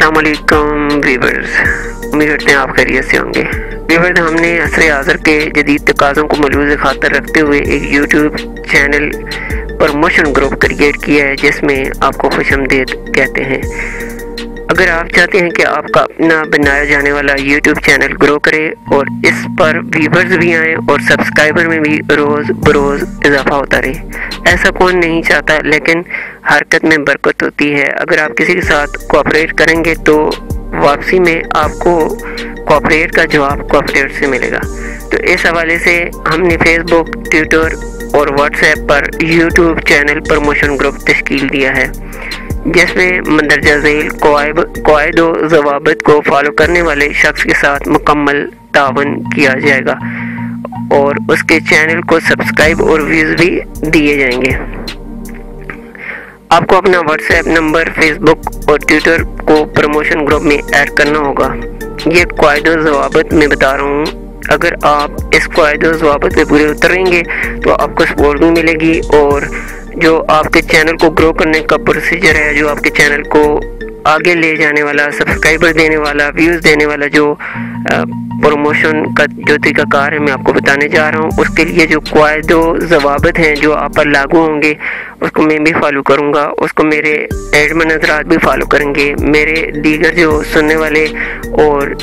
अस्सलाम वालेकुम व्यूअर्स, उम्मीद करते हैं आप खैरियत से होंगे। व्यूअर्स, हमने असर हाज़िर के जदीद तकाज़ों को मलूज़ खातर रखते हुए एक YouTube channel promotion group create किया है जिसमें आपको खुशामदीद कहते हैं। अगर आप चाहते हैं कि आपका अपना बनाया जाने वाला यूट्यूब चैनल ग्रो करे और इस पर व्यूअर्स भी आएँ और सब्सक्राइबर में भी रोज़ बरोज़ इजाफा होता रहे, ऐसा कौन नहीं चाहता, लेकिन हरकत में बरकत होती है। अगर आप किसी के साथ कोऑपरेट करेंगे तो वापसी में आपको कोऑपरेट का जवाब कोऑपरेट से मिलेगा। तो इस हवाले से हमने फेसबुक, ट्विटर और व्हाट्सएप पर यूट्यूब चैनल प्रमोशन ग्रुप तश्कील दिया है जिसमें मंदरजा झैल क़वाइद व ज़वाबित को फॉलो करने वाले शख्स के साथ मुकम्मल तावन किया जाएगा और उसके चैनल को सब्सक्राइब और व्यूज़ भी दिए जाएंगे। आपको अपना व्हाट्सएप नंबर फेसबुक और ट्विटर को प्रमोशन ग्रुप में ऐड करना होगा। ये क़वाइद व ज़वाबित में बता रहा हूँ। अगर आप इस क़वाइद व ज़वाबित पे पूरे उतरेंगे तो आपको सपोर्ट भी मिलेगी और जो आपके चैनल को ग्रो करने का प्रोसीजर है, जो आपके चैनल को आगे ले जाने वाला, सब्सक्राइबर देने वाला, व्यूज़ देने वाला जो प्रमोशन का जो तरीक़ाकार है मैं आपको बताने जा रहा हूँ, उसके लिए जो क़वाइद व ज़वाबित हैं जो आप पर लागू होंगे उसको मैं भी फॉलो करूँगा, उसको मेरे एडमिन हज़रात भी फॉलो करेंगे, मेरे दीगर जो सुनने वाले और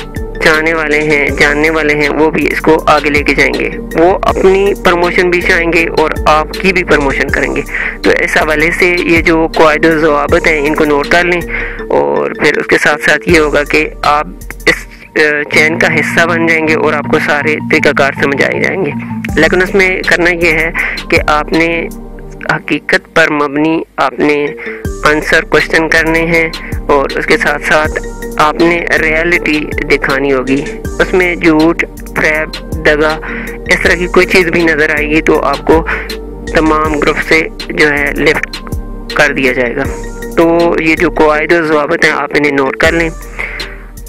चाहने वाले हैं, जानने वाले हैं, वो भी इसको आगे लेके जाएंगे। वो अपनी प्रमोशन भी चाहेंगे और आपकी भी प्रमोशन करेंगे। तो इस हवाले से ये जो क़वाइद व ज़वाबित हैं इनको नोट कर लें और फिर उसके साथ साथ ये होगा कि आप इस चैन का हिस्सा बन जाएंगे और आपको सारे तरीक़ाकार समझ आए जाएंगे। लेकिन उसमें करना ये है कि आपने हकीकत पर मबनी आपने आंसर क्वेश्चन करने हैं और उसके साथ साथ आपने रियलिटी दिखानी होगी। उसमें झूठ, फ्रेब, दगा इस तरह की कोई चीज़ भी नज़र आएगी तो आपको तमाम ग्रुप से जो है लिफ्ट कर दिया जाएगा। तो ये जो क़वाइद व ज़वाबित हैं आप इन्हें नोट कर लें।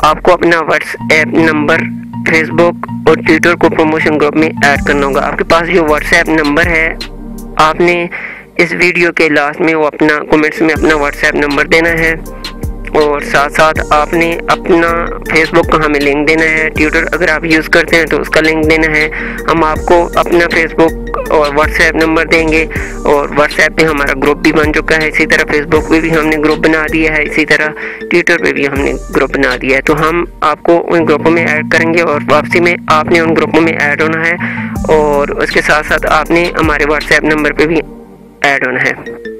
आपको अपना व्हाट्सएप नंबर फेसबुक और ट्विटर को प्रमोशन ग्रुप में ऐड करना होगा। आपके पास जो व्हाट्सएप नंबर है आपने इस वीडियो के लास्ट में वो अपना कमेंट्स में अपना व्हाट्सएप नंबर देना है और साथ साथ आपने अपना फेसबुक का हमें लिंक देना है। ट्विटर अगर आप यूज़ करते हैं तो उसका लिंक देना है। हम आपको अपना फेसबुक और व्हाट्सएप नंबर देंगे और व्हाट्सएप पे हमारा ग्रुप भी बन चुका है। इसी तरह फेसबुक पे भी हमने ग्रुप बना दिया है, इसी तरह ट्विटर पे भी हमने ग्रुप बना दिया है। तो हम आपको उन ग्रुपों में ऐड करेंगे और वापसी में आपने उन ग्रुपों में ऐड होना है और उसके साथ साथ आपने हमारे व्हाट्सएप नंबर पे भी ऐड होना है।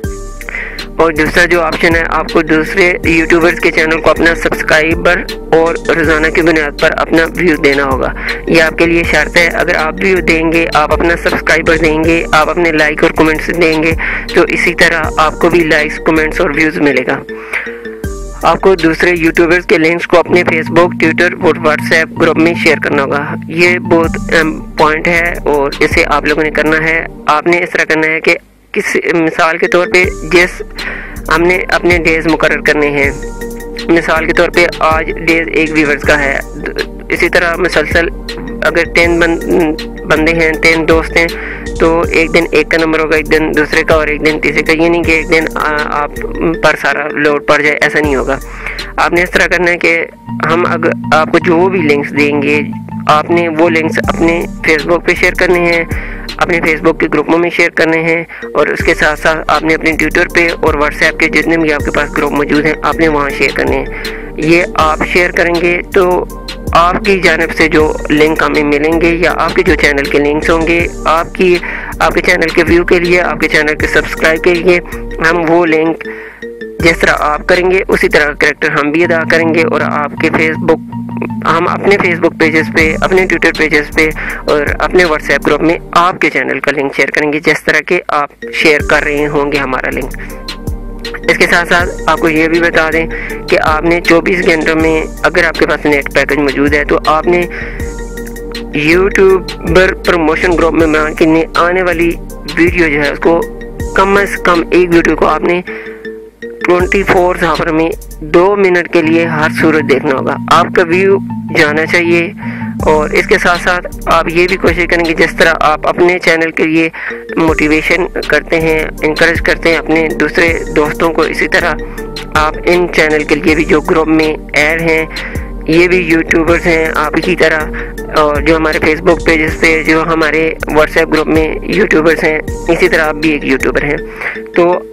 और दूसरा जो ऑप्शन है, आपको दूसरे यूट्यूबर्स के चैनल को अपना सब्सक्राइबर और रोज़ाना की बुनियाद पर अपना व्यू देना होगा। ये आपके लिए शर्त है। अगर आप व्यू देंगे, आप अपना सब्सक्राइबर देंगे, आप अपने लाइक और कमेंट्स देंगे तो इसी तरह आपको भी लाइक्स, कमेंट्स और व्यूज़ मिलेगा। आपको दूसरे यूट्यूबर्स के लिंक्स को अपने फेसबुक, ट्विटर और व्हाट्सएप ग्रुप में शेयर करना होगा। ये बहुत पॉइंट है और इसे आप लोगों ने करना है। आपने इस तरह करना है कि किस मिसाल के तौर पे जिस हमने अपने डेज़ मुकर्रर करने हैं, मिसाल के तौर पे आज डेज़ एक व्यूअर्स का है, इसी तरह मुसलसल अगर 10 बंदे हैं, 10 दोस्त हैं तो एक दिन एक का नंबर होगा, एक दिन दूसरे का और एक दिन तीसरे का। ये नहीं कि एक दिन आप पर सारा लोड पड़ जाए, ऐसा नहीं होगा। आपने इस तरह करना है कि हम अगर आपको जो भी लिंक्स देंगे आपने वो लिंक्स अपने फेसबुक पे शेयर करने हैं, अपने फेसबुक के ग्रुपों में शेयर करने हैं और उसके साथ साथ आपने अपने ट्विटर पे और व्हाट्सएप के जितने भी आपके पास ग्रुप मौजूद हैं आपने वहाँ शेयर करने हैं। ये आप शेयर करेंगे तो आपकी जानिब से जो लिंक हमें मिलेंगे या आपके जो चैनल के लिंक्स होंगे आपके चैनल के व्यू के लिए, आपके चैनल के सब्सक्राइब के लिए, हम वो लिंक जिस तरह आप करेंगे उसी तरह करैक्टर हम भी अदा करेंगे और हम अपने फेसबुक पेजेस पे, अपने ट्विटर पेजेस पे और अपने व्हाट्सएप ग्रुप में आपके चैनल का लिंक शेयर करेंगे जिस तरह के आप शेयर कर रहे होंगे हमारा लिंक। इसके साथ साथ आपको ये भी बता दें कि आपने 24 घंटों में अगर आपके पास नेट पैकेज मौजूद है तो आपने यूट्यूबर प्रमोशन ग्रुप में मान के आने वाली वीडियो जो है उसको कम से कम एक वीडियो को आपने 24 आवर में 2 मिनट के लिए हर सूरत देखना होगा। आपका व्यू जाना चाहिए और इसके साथ साथ आप ये भी कोशिश करेंगे जिस तरह आप अपने चैनल के लिए मोटिवेशन करते हैं, इनकरेज करते हैं अपने दूसरे दोस्तों को, इसी तरह आप इन चैनल के लिए भी जो ग्रुप में ऐड हैं, ये भी यूट्यूबर्स हैं आप ही की तरह, और जो हमारे फेसबुक पेजेस पे, जो हमारे व्हाट्सएप ग्रुप में यूट्यूबर्स हैं, इसी तरह आप भी एक यूट्यूबर हैं। तो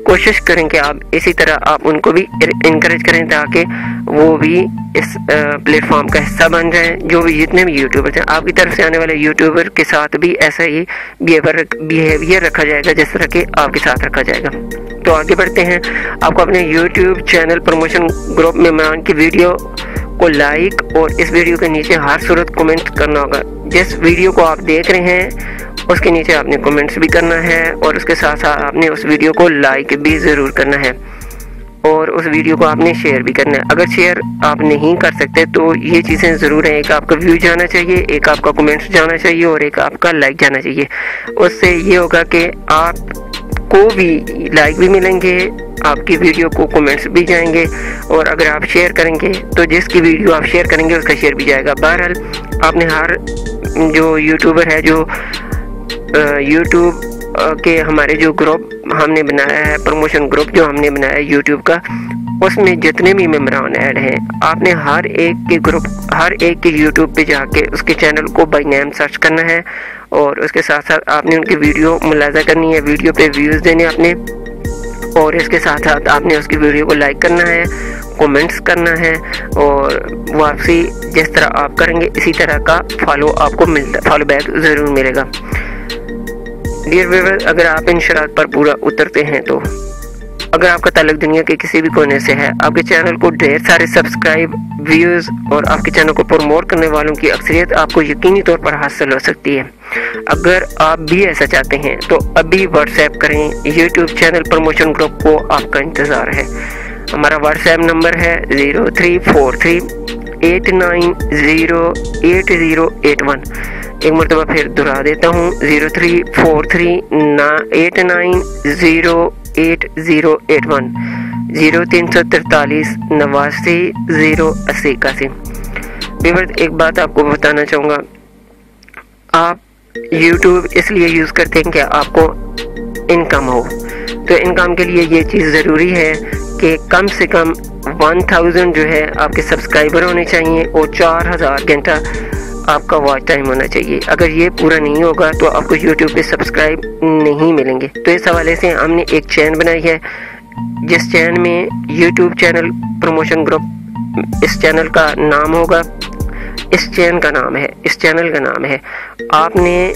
कोशिश करें कि आप इसी तरह आप उनको भी इनकरेज करें ताकि वो भी इस प्लेटफॉर्म का हिस्सा बन जाएं। जो भी जितने भी यूट्यूबर्स हैं, आपकी तरफ से आने वाले यूट्यूबर के साथ भी ऐसा ही बिहेवियर रखा जाएगा जिस तरह के आपके साथ रखा जाएगा। तो आगे बढ़ते हैं। आपको अपने यूट्यूब चैनल प्रमोशन ग्रुप मेंबरान की वीडियो को लाइक और इस वीडियो के नीचे हर सूरत कमेंट करना होगा। जिस वीडियो को आप देख रहे हैं उसके नीचे आपने कमेंट्स भी करना है और उसके साथ साथ आपने उस वीडियो को लाइक भी ज़रूर करना है और उस वीडियो को आपने शेयर भी करना है। अगर शेयर आप नहीं कर सकते तो ये चीज़ें ज़रूर हैं, एक आपका व्यू जाना चाहिए, एक आपका कमेंट्स जाना चाहिए और एक आपका लाइक जाना चाहिए। उससे ये होगा कि आपको भी लाइक भी मिलेंगे, आपकी वीडियो को कमेंट्स भी जाएंगे और अगर आप शेयर करेंगे तो जिसकी वीडियो आप शेयर करेंगे उसका शेयर भी जाएगा। बहरहाल आपने हर जो यूट्यूबर है, जो यूट्यूब के हमारे जो ग्रुप हमने बनाया है, प्रमोशन ग्रुप जो हमने बनाया है यूट्यूब का, उसमें जितने भी मेंबरान ऐड हैं, आपने हर एक के ग्रुप, हर एक के यूट्यूब पे जाके उसके चैनल को बाय नेम सर्च करना है और उसके साथ साथ आपने उनकी वीडियो मुलाजा करनी है, वीडियो पे व्यूज़ देने आपने, और इसके साथ साथ आपने उसकी वीडियो को लाइक करना है, कमेंट्स करना है और वापसी जिस तरह आप करेंगे इसी तरह का फॉलो बैक ज़रूर मिलेगा। डियर व्यूअर्स, अगर आप इन शरात पर पूरा उतरते हैं तो अगर आपका ताल्लुक दुनिया के किसी भी कोने से है, आपके चैनल को ढेर सारे सब्सक्राइब, व्यूज़ और आपके चैनल को प्रमोट करने वालों की अक्सरियत आपको यकीनी तौर पर हासिल हो सकती है। अगर आप भी ऐसा चाहते हैं तो अभी व्हाट्सएप करें, यूट्यूब चैनल प्रमोशन ग्रुप को आपका इंतज़ार है। हमारा व्हाट्सएप नंबर है 0343898081। एक मरतबा फिर दोहरा देता हूँ, 0343898081, 0343 89 08081। व्यूअर्स, एक बात आपको बताना चाहूँगा, आप YouTube इसलिए यूज़ करते हैं कि आपको इनकम हो। तो इनकम के लिए ये चीज़ ज़रूरी है कि कम से कम 1000 जो है आपके सब्सक्राइबर होने चाहिए और 4000 घंटा आपका वॉच टाइम होना चाहिए। अगर ये पूरा नहीं होगा तो आपको YouTube पे सब्सक्राइब नहीं मिलेंगे। तो इस हवाले से हमने एक चैन बनाई है जिस चैन में YouTube चैनल प्रमोशन ग्रुप, इस चैनल का नाम होगा, इस चैनल का नाम है। आपने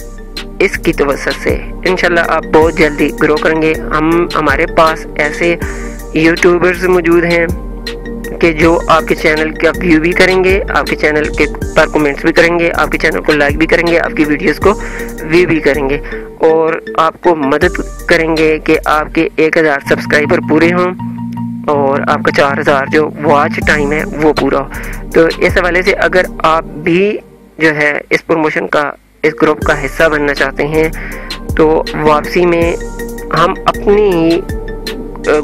इसकी तवज्जो से इंशाल्लाह आप बहुत जल्दी ग्रो करेंगे। हमारे पास ऐसे यूट्यूबर्स मौजूद हैं कि जो आपके चैनल का व्यू भी करेंगे, आपके चैनल के पर कमेंट्स भी करेंगे, आपके चैनल को लाइक भी करेंगे, आपकी वीडियोस को व्यू भी करेंगे और आपको मदद करेंगे कि आपके 1000 सब्सक्राइबर पूरे हों और आपका 4000 जो वॉच टाइम है वो पूरा हो। तो इस हवाले से अगर आप भी जो है इस प्रमोशन का, इस ग्रुप का हिस्सा बनना चाहते हैं तो वापसी में हम अपनी ही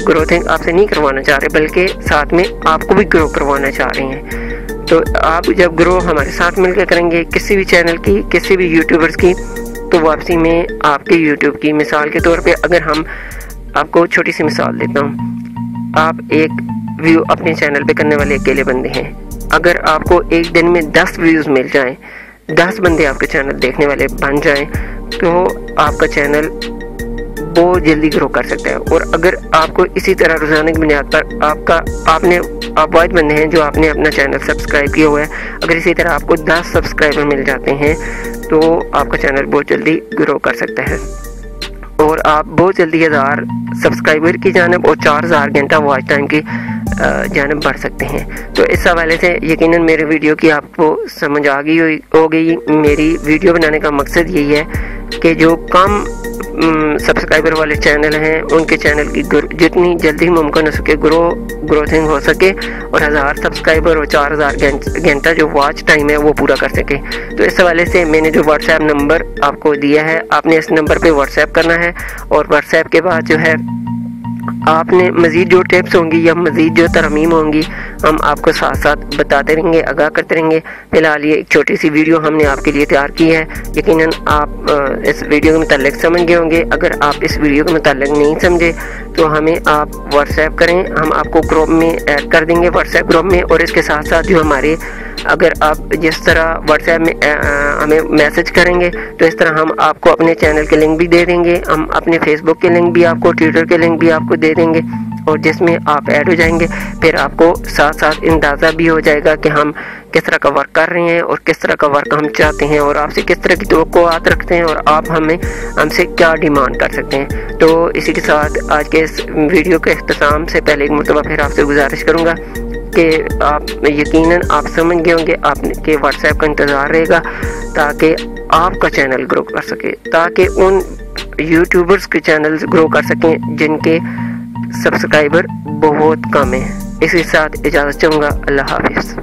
ग्रोथिंग आपसे नहीं करवाना चाह रहे बल्कि साथ में आपको भी ग्रो करवाना चाह रहे हैं। तो आप जब ग्रो हमारे साथ मिलकर करेंगे किसी भी चैनल की, किसी भी यूट्यूबर्स की, तो वापसी में आपके यूट्यूब की मिसाल के तौर पे अगर हम आपको छोटी सी मिसाल देता हूँ, आप एक व्यू अपने चैनल पे करने वाले अकेले बंदे हैं। अगर आपको एक दिन में 10 व्यूज़ मिल जाएं, 10 बंदे आपके चैनल देखने वाले बन जाएं तो आपका चैनल बहुत जल्दी ग्रो कर सकता है। और अगर आपको इसी तरह रोज़ाना की बुनियाद पर आप वाइज बंदे हैं जो आपने अपना चैनल सब्सक्राइब किया हुआ है, अगर इसी तरह आपको 10 सब्सक्राइबर मिल जाते हैं तो आपका चैनल बहुत जल्दी ग्रो कर सकता है और आप बहुत जल्दी 1000 सब्सक्राइबर की जानिब और 4000 घंटा वॉच टाइम की जानिब बढ़ सकते हैं। तो इस हवाले से यकीनन मेरे वीडियो की आपको समझ आ गई होगी। मेरी वीडियो बनाने का मकसद यही है कि जो कम सब्सक्राइबर वाले चैनल हैं उनके चैनल की जितनी जल्दी मुमकिन हो सके ग्रोथिंग हो सके और 1000 सब्सक्राइबर और 4000 घंटा जो वॉच टाइम है वो पूरा कर सके। तो इस हवाले से मैंने जो व्हाट्सएप नंबर आपको दिया है, आपने इस नंबर पे व्हाट्सएप करना है और व्हाट्सएप के बाद जो है آپ نے مزید جو ٹپس ہوں گی یا مزید جو ترمیم ہوں گی ہم آپ کو ساتھ ساتھ بتاتے رہیں گے، آگاہ کرتے رہیں گے۔ فی الحال یہ ایک چھوٹی سی ویڈیو ہم نے آپ کے لیے تیار کی ہے، یقیناً آپ اس ویڈیو کے متعلق سمجھ گئے ہوں گے۔ اگر آپ اس ویڈیو کے متعلق نہیں سمجھے تو ہمیں آپ واٹس ایپ کریں، ہم آپ کو گروپ میں ایڈ کر دیں گے، واٹس ایپ گروپ میں۔ اور اس کے ساتھ ساتھ جو ہمارے اگر آپ جس طرح واٹس ایپ میں ہمیں میسج کریں گے تو اس طرح ہم آپ کو اپنے چینل کے لنک بھی دے دیں گے، ہم اپنے فیس بک کے لنک بھی آپ کو، ٹویٹر کے لنک بھی آپ کو دے دیں گے، اور جس میں آپ ایڈ ہو جائیں گے پھر آپ کو ساتھ ساتھ اندازہ بھی ہو جائے گا کہ ہم کس طرح کا ورک کر رہے ہیں اور کس طرح کا ورک ہم چاہتے ہیں اور آپ سے کس طرح کی توقعات رکھتے ہیں اور آپ ہم سے کیا ڈیمانڈ کر سکتے ہیں۔ تو اسی کے ساتھ آج کے اس ویڈیو کے اختتام سے پہلے ایک مرتبہ پھر آپ سے گزارش کروں گا کہ آپ یقیناً آپ سمجھ گئے ہوں گے، آپ کے واٹس ایپ کا انتظار رہے گا تاکہ آپ کا چینل گرو کر سکے، تاکہ ان یوٹیوبرز کے چینلز گرو کر سکیں جن کے سبسکرائبر بہت کم ہیں۔ اسی ساتھ اجازت چاہوں گا، اللہ حافظ۔